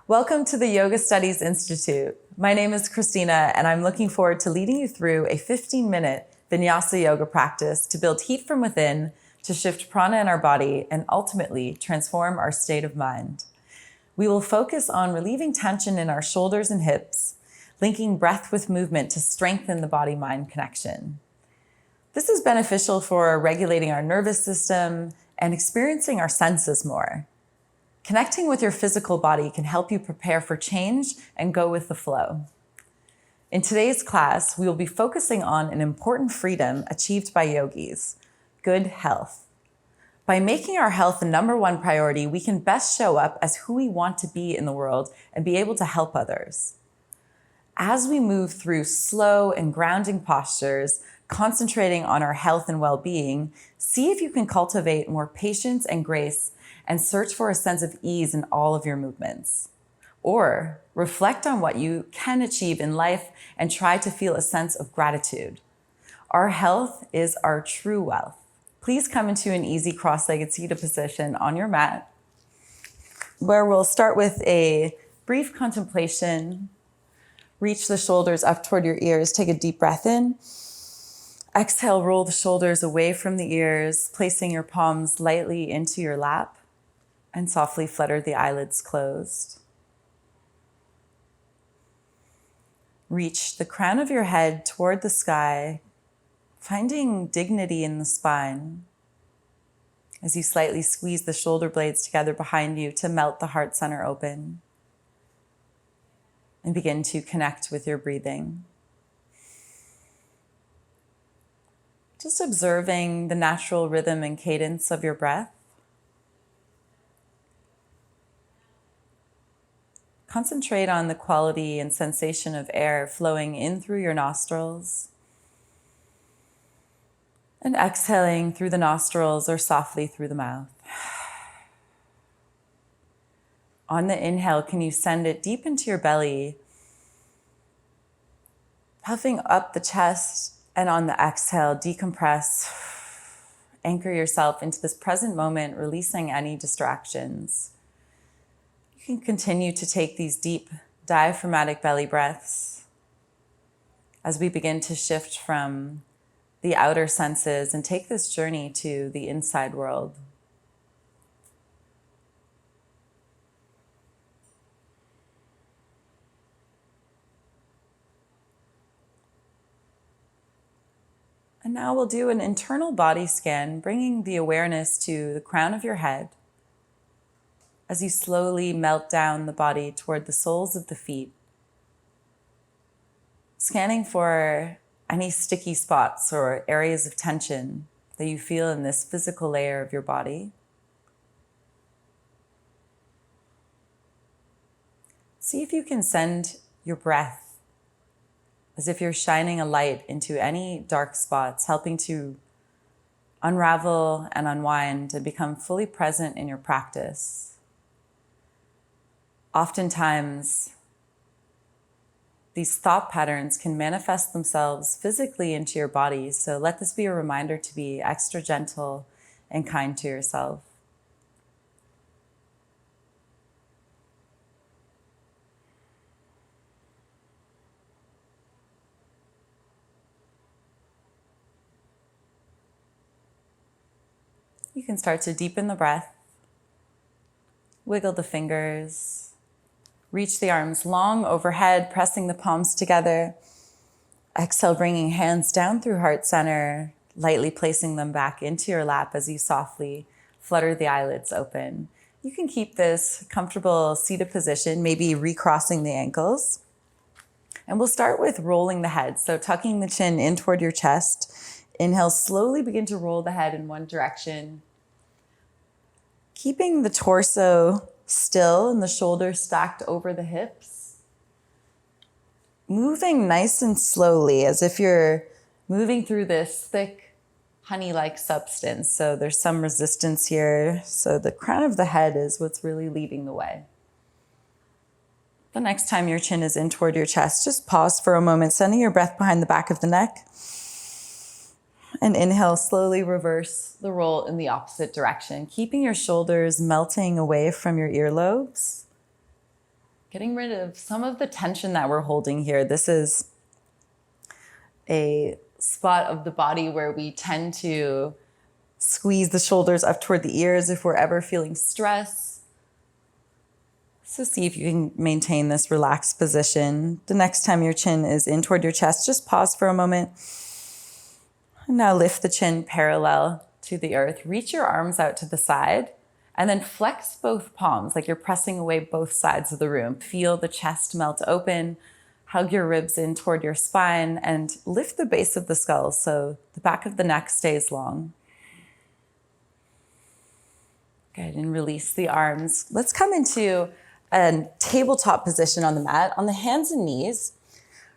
Welcome to the Yoga Studies Institute. My name is Christina, and I'm looking forward to leading you through a 15-minute Vinyasa yoga practice to build heat from within, to shift prana in our body, and ultimately transform our state of mind. We will focus on relieving tension in our shoulders and hips, linking breath with movement to strengthen the body-mind connection. This is beneficial for regulating our nervous system and experiencing our senses more. Connecting with your physical body can help you prepare for change and go with the flow. In today's class, we will be focusing on an important freedom achieved by yogis: good health. By making our health the number one priority, we can best show up as who we want to be in the world and be able to help others. As we move through slow and grounding postures, concentrating on our health and well-being, see if you can cultivate more patience and grace and search for a sense of ease in all of your movements. Or reflect on what you can achieve in life and try to feel a sense of gratitude. Our health is our true wealth. Please come into an easy cross-legged seated position on your mat, where we'll start with a brief contemplation. Reach the shoulders up toward your ears. Take a deep breath in. Exhale, roll the shoulders away from the ears, placing your palms lightly into your lap, and softly flutter the eyelids closed. Reach the crown of your head toward the sky, finding dignity in the spine as you slightly squeeze the shoulder blades together behind you to melt the heart center open. And begin to connect with your breathing. Just observing the natural rhythm and cadence of your breath. Concentrate on the quality and sensation of air flowing in through your nostrils and exhaling through the nostrils or softly through the mouth. On the inhale, can you send it deep into your belly, puffing up the chest, and on the exhale, decompress. Anchor yourself into this present moment, releasing any distractions. You can continue to take these deep diaphragmatic belly breaths as we begin to shift from the outer senses and take this journey to the inside world. And now we'll do an internal body scan, bringing the awareness to the crown of your head as you slowly melt down the body toward the soles of the feet, scanning for any sticky spots or areas of tension that you feel in this physical layer of your body. See if you can send your breath as if you're shining a light into any dark spots, helping to unravel and unwind and become fully present in your practice. Oftentimes, these thought patterns can manifest themselves physically into your body, so let this be a reminder to be extra gentle and kind to yourself. You can start to deepen the breath, wiggle the fingers, reach the arms long overhead, pressing the palms together. Exhale, bringing hands down through heart center, lightly placing them back into your lap as you softly flutter the eyelids open. You can keep this comfortable seated position, maybe recrossing the ankles. And we'll start with rolling the head. So tucking the chin in toward your chest. Inhale, slowly begin to roll the head in one direction. Keeping the torso still and the shoulders stacked over the hips. Moving nice and slowly as if you're moving through this thick honey-like substance. So there's some resistance here. So the crown of the head is what's really leading the way. The next time your chin is in toward your chest, just pause for a moment, sending your breath behind the back of the neck. And inhale, slowly reverse the roll in the opposite direction, keeping your shoulders melting away from your earlobes. Getting rid of some of the tension that we're holding here. This is a spot of the body where we tend to squeeze the shoulders up toward the ears if we're ever feeling stress. So see if you can maintain this relaxed position. The next time your chin is in toward your chest, just pause for a moment. And now lift the chin parallel to the earth. Reach your arms out to the side and then flex both palms like you're pressing away both sides of the room. Feel the chest melt open. Hug your ribs in toward your spine and lift the base of the skull so the back of the neck stays long. Good, and release the arms. Let's come into a tabletop position on the mat, on the hands and knees,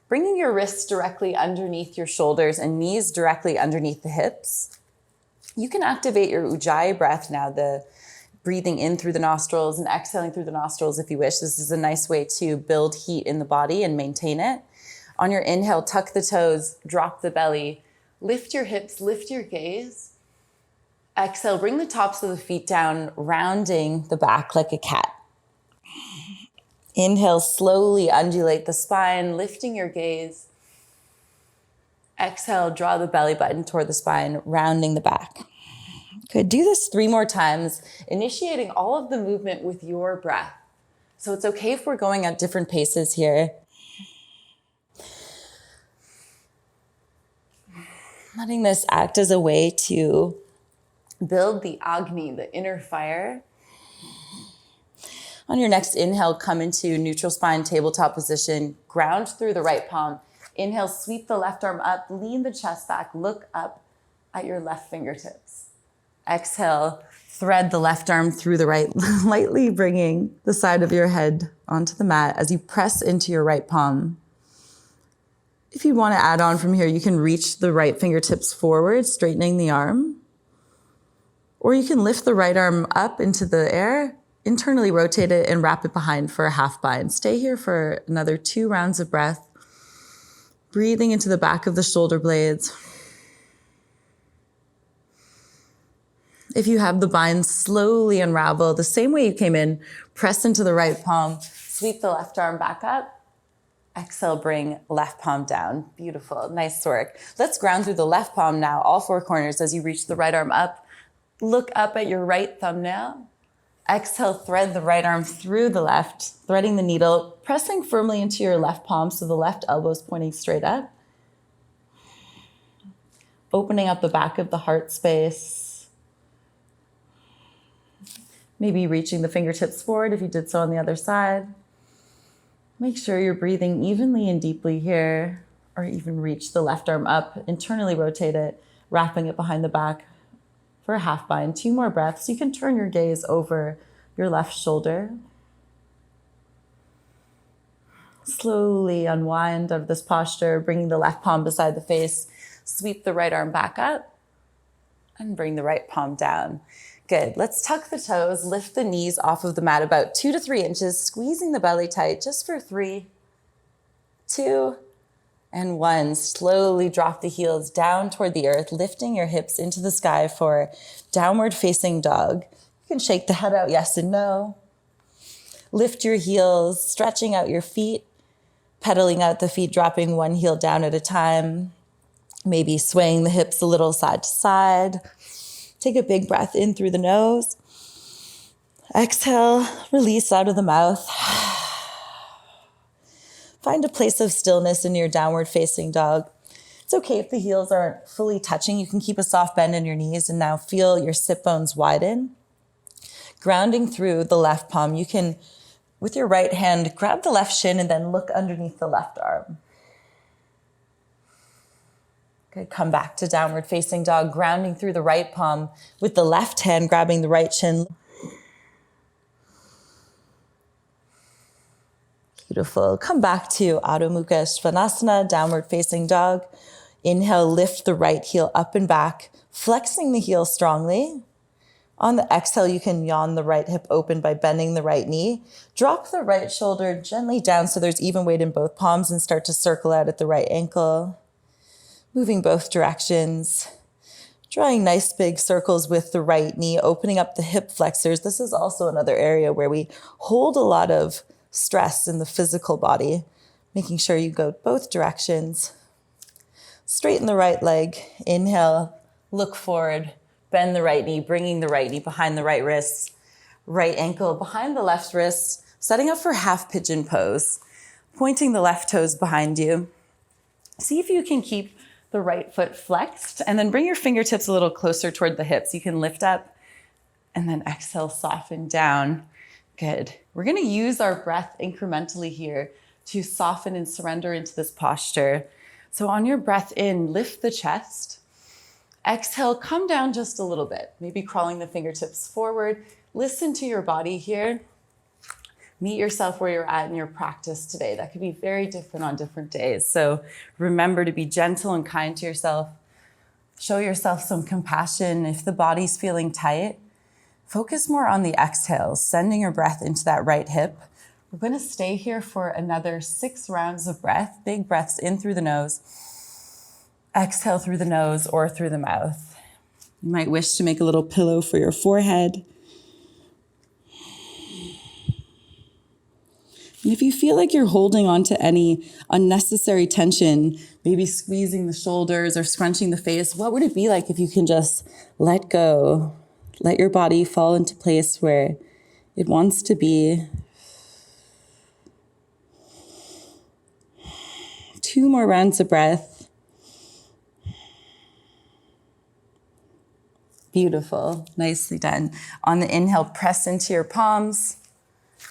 bringing your wrists directly underneath your shoulders and knees directly underneath the hips. You can activate your Ujjayi breath now, the breathing in through the nostrils and exhaling through the nostrils if you wish. This is a nice way to build heat in the body and maintain it. On your inhale, tuck the toes, drop the belly, lift your hips, lift your gaze. Exhale, bring the tops of the feet down, rounding the back like a cat. Inhale, slowly undulate the spine, lifting your gaze. Exhale, draw the belly button toward the spine, rounding the back. Good, do this 3 more times, initiating all of the movement with your breath. So it's okay if we're going at different paces here. Letting this act as a way to build the Agni, the inner fire. On your next inhale, come into neutral spine tabletop position. Ground through the right palm. Inhale, sweep the left arm up, lean the chest back, look up at your left fingertips. Exhale, thread the left arm through the right, lightly bringing the side of your head onto the mat as you press into your right palm. If you want to add on from here, you can reach the right fingertips forward, straightening the arm. Or you can lift the right arm up into the air, internally rotate it, and wrap it behind for a half bind. Stay here for another 2 rounds of breath. Breathing into the back of the shoulder blades. If you have the bind, slowly unravel the same way you came in. Press into the right palm. Sweep the left arm back up. Exhale, bring left palm down. Beautiful, nice work. Let's ground through the left palm now, all 4 corners as you reach the right arm up. Look up at your right thumbnail. Exhale, thread the right arm through the left, threading the needle, pressing firmly into your left palm so the left elbow is pointing straight up. Opening up the back of the heart space. Maybe reaching the fingertips forward if you did so on the other side. Make sure you're breathing evenly and deeply here, or even reach the left arm up, internally rotate it, wrapping it behind the back for a half bind. 2 more breaths. You can turn your gaze over your left shoulder. Slowly unwind out of this posture, bringing the left palm beside the face. Sweep the right arm back up and bring the right palm down. Good. Let's tuck the toes, lift the knees off of the mat about 2 to 3 inches, squeezing the belly tight just for 3, 2, and 1. Slowly drop the heels down toward the earth, lifting your hips into the sky for downward facing dog. You can shake the head out, yes and no. Lift your heels, stretching out your feet, pedaling out the feet, dropping 1 heel down at a time. Maybe swaying the hips a little side to side. Take a big breath in through the nose. Exhale, release out of the mouth. Find a place of stillness in your downward facing dog. It's okay if the heels aren't fully touching. You can keep a soft bend in your knees and now feel your sit bones widen. Grounding through the left palm, you can, with your right hand, grab the left shin and then look underneath the left arm. Good, come back to downward facing dog, grounding through the right palm with the left hand grabbing the right shin. Beautiful. Come back to Adho Mukashvanasana, downward facing dog. Inhale, lift the right heel up and back, flexing the heel strongly. On the exhale, you can yawn the right hip open by bending the right knee. Drop the right shoulder gently down so there's even weight in both palms and start to circle out at the right ankle. Moving both directions. Drawing nice big circles with the right knee, opening up the hip flexors. This is also another area where we hold a lot of stress in the physical body. Making sure you go both directions. Straighten the right leg. Inhale, look forward, bend the right knee, bringing the right knee behind the right wrist, right ankle behind the left wrist, setting up for half pigeon pose, pointing the left toes behind you. See if you can keep the right foot flexed, and then bring your fingertips a little closer toward the hips. You can lift up and then exhale, soften down. Good. We're going to use our breath incrementally here to soften and surrender into this posture. So on your breath in, lift the chest. Exhale, come down just a little bit, maybe crawling the fingertips forward. Listen to your body here. Meet yourself where you're at in your practice today. That could be very different on different days. So remember to be gentle and kind to yourself. Show yourself some compassion. If the body's feeling tight, focus more on the exhales, sending your breath into that right hip. We're going to stay here for another 6 rounds of breath. Big breaths in through the nose. Exhale through the nose or through the mouth. You might wish to make a little pillow for your forehead. And if you feel like you're holding on to any unnecessary tension, maybe squeezing the shoulders or scrunching the face, what would it be like if you can just let go? Let your body fall into place where it wants to be. 2 more rounds of breath. Beautiful. Nicely done. On the inhale, press into your palms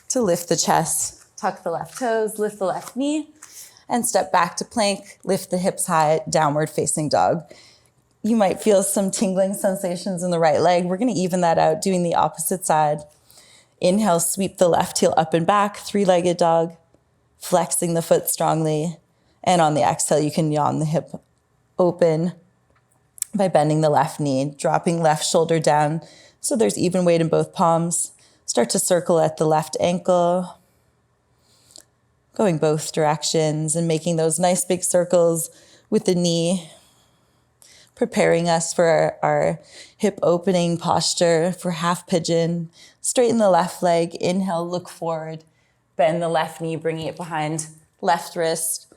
to lift the chest. Tuck the left toes, lift the left knee, and step back to plank. Lift the hips high, downward facing dog. You might feel some tingling sensations in the right leg. We're going to even that out, doing the opposite side. Inhale, sweep the left heel up and back, 3-legged dog, flexing the foot strongly. And on the exhale, you can yawn the hip open by bending the left knee, dropping left shoulder down so there's even weight in both palms. Start to circle at the left ankle, going both directions and making those nice big circles with the knee, preparing us for our hip opening posture for half pigeon. Straighten the left leg, inhale, look forward, bend the left knee, bringing it behind left wrist,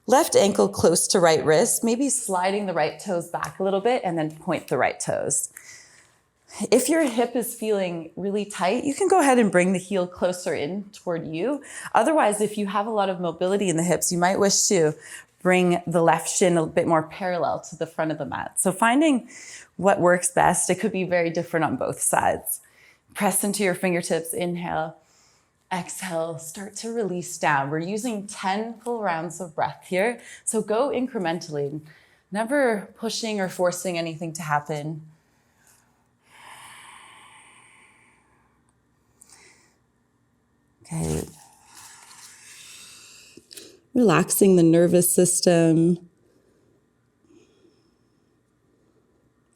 left ankle close to right wrist, maybe sliding the right toes back a little bit and then point the right toes. If your hip is feeling really tight, you can go ahead and bring the heel closer in toward you. Otherwise, if you have a lot of mobility in the hips, you might wish to bring the left shin a bit more parallel to the front of the mat. So finding what works best, it could be very different on both sides. Press into your fingertips, inhale, exhale, start to release down. We're using 10 full rounds of breath here. So go incrementally, never pushing or forcing anything to happen. Okay. Relaxing the nervous system.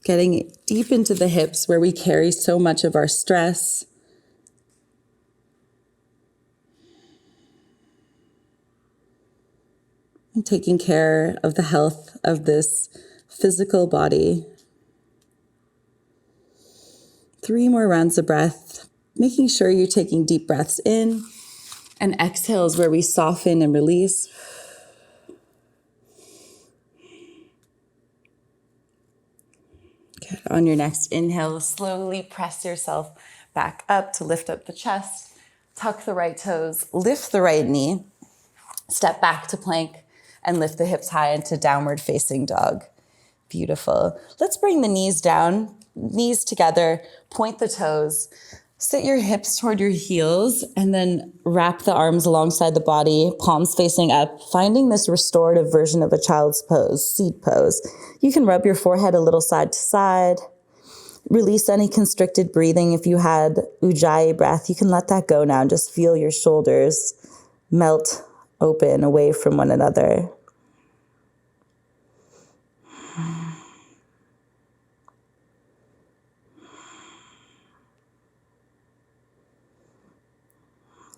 Getting deep into the hips where we carry so much of our stress. And taking care of the health of this physical body. 3 more rounds of breath. Making sure you're taking deep breaths in, and exhales where we soften and release. Okay, on your next inhale, slowly press yourself back up to lift up the chest, tuck the right toes, lift the right knee, step back to plank, and lift the hips high into downward facing dog. Beautiful. Let's bring the knees down, knees together, point the toes. Sit your hips toward your heels and then wrap the arms alongside the body, palms facing up, finding this restorative version of a child's pose, seat pose. You can rub your forehead a little side to side. Release any constricted breathing. If you had ujjayi breath, you can let that go now and just feel your shoulders melt open away from one another.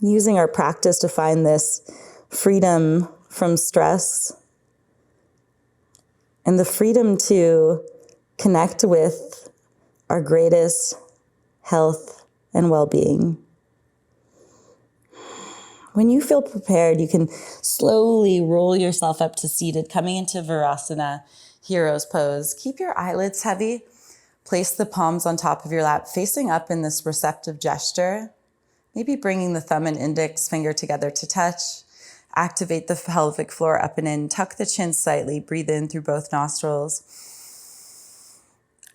Using our practice to find this freedom from stress and the freedom to connect with our greatest health and well-being. When you feel prepared, you can slowly roll yourself up to seated, coming into Virasana, hero's pose. Keep your eyelids heavy. Place the palms on top of your lap, facing up in this receptive gesture. Maybe bringing the thumb and index finger together to touch. Activate the pelvic floor up and in. Tuck the chin slightly. Breathe in through both nostrils.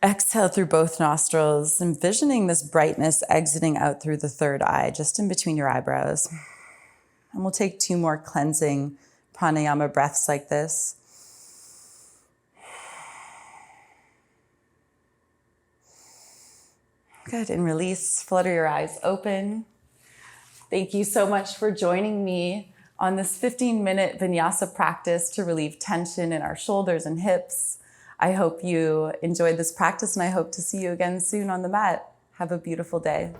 Exhale through both nostrils, envisioning this brightness exiting out through the third eye, just in between your eyebrows. And we'll take 2 more cleansing pranayama breaths like this. Good, and release, flutter your eyes open. Thank you so much for joining me on this 15-minute vinyasa practice to relieve tension in our shoulders and hips. I hope you enjoyed this practice, and I hope to see you again soon on the mat. Have a beautiful day.